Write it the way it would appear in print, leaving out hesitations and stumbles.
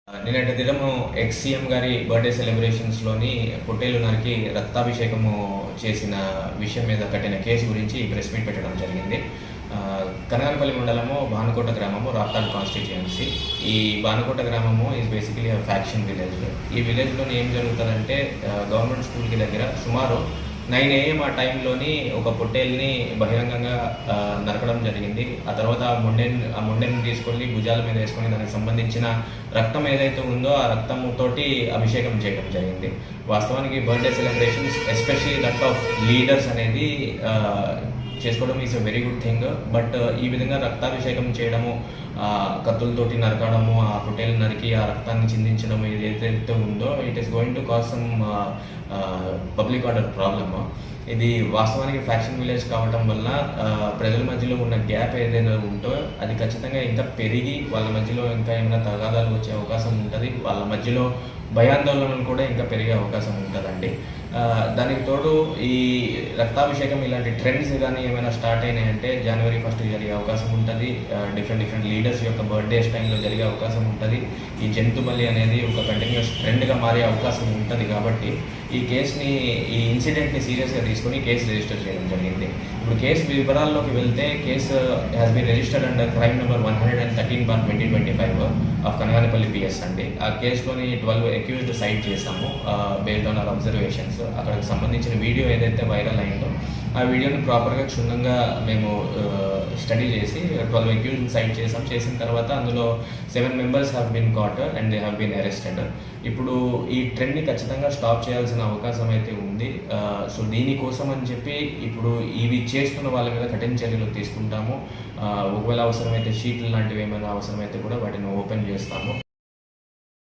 నిన్నటి దినము ఎక్స్-సీఎం గారి బర్త్డే సెలబ్రేషన్స్లోని పొట్టేలు నరికి రక్తాభిషేకము చేసిన విషయం మీద కట్టిన కేసు గురించి ప్రెస్ మీట్ పెట్టడం జరిగింది. కనగానపల్లి మండలము భానుకోట గ్రామము రాప్తాడ్ కాన్స్టిట్యుయెన్సీ. ఈ భానుకోట గ్రామము ఈజ్ బేసికలీ ఫ్యాక్షన్ విలేజ్. ఈ విలేజ్లోని ఏం జరుగుతుందంటే గవర్నమెంట్ స్కూల్కి దగ్గర సుమారు 9 AM ఆ టైంలోని ఒక పొట్టేల్ని బహిరంగంగా నరకడం జరిగింది. ఆ తర్వాత ఆ మొండెని తీసుకొని భుజాల మీద వేసుకొని దానికి సంబంధించిన రక్తం ఏదైతే ఉందో ఆ రక్తంతోటి అభిషేకం చేయడం జరిగింది. వాస్తవానికి birthday celebrations especially that of leaders అనేది చేసుకోవడం is a very good thing. But ఈ విధంగా రక్తాభిషేకం చేయడము, కత్తులతోటి నరకడము, ఆ పొట్టేలు నరికి ఆ రక్తాన్ని చిందించడం ఏదైతే ఉందో it is going to cause some public order problem. ఇది వాస్తవానికి ఫ్యాక్షన్ విలేజ్ కావడం వల్ల ప్రజల మధ్యలో ఉన్న గ్యాప్ ఏదైనా ఉందో అది ఖచ్చితంగా ఇంకా పెరిగి వాళ్ళ మధ్యలో ఇంకా ఏమైనా తగాదాలు వచ్చే అవకాశం ఉంటుంది. వాళ్ళ మధ్యలో భయాందోళనలు కూడా ఇంకా పెరిగే అవకాశం ఉంటుందండి. దానికి తోడు ఈ రక్తాభిషేకం ఇలాంటి ట్రెండ్స్ కానీ ఏమైనా స్టార్ట్ అయినాయంటే January 1 జరిగే అవకాశం ఉంటుంది. డిఫరెంట్ లీడర్స్ యొక్క బర్త్డేస్ టైంలో జరిగే అవకాశం ఉంటుంది. ఈ జంతు బలి అనేది ఒక కంటిన్యూస్ ట్రెండ్గా మారే అవకాశం ఉంటుంది. కాబట్టి ఈ ఇన్సిడెంట్ని సీరియస్గా తీసుకొని కేసు రిజిస్టర్ చేయడం జరిగింది. ఇప్పుడు కేసు వివరాల్లోకి వెళ్తే case has been registered under crime number 113/2025 of Kanaganapalli PS అండి. ఆ కేసులోని 12 అక్యూజ్డ్ సైట్ చేశాము బేస్డ్ ఆన్ అవర్ అబ్జర్వేషన్స్. అక్కడికి సంబంధించిన వీడియో ఏదైతే వైరల్ అయిందో ఆ వీడియోని ప్రాపర్గా క్షుణ్ణంగా మేము స్టడీ చేసి 12 అక్యూజ్డ్ సైట్ చేసిన తర్వాత అందులో 7 members have been caught and they have been arrested. ఇప్పుడు ఈ ట్రెండ్ని ఖచ్చితంగా స్టాప్ చేయాల్సిన అవకాశం అయితే ఉంది. సో దీనికోసం అని చెప్పి ఇప్పుడు ఇవి చేస్తున్న వాళ్ళ మీద కఠిన చర్యలు తీసుకుంటాము. ఒకవేళ అవసరమైతే షీట్లు లాంటివి ఏమైనా అవసరమైతే కూడా వాటిని ఓపెన్ చేస్తాము.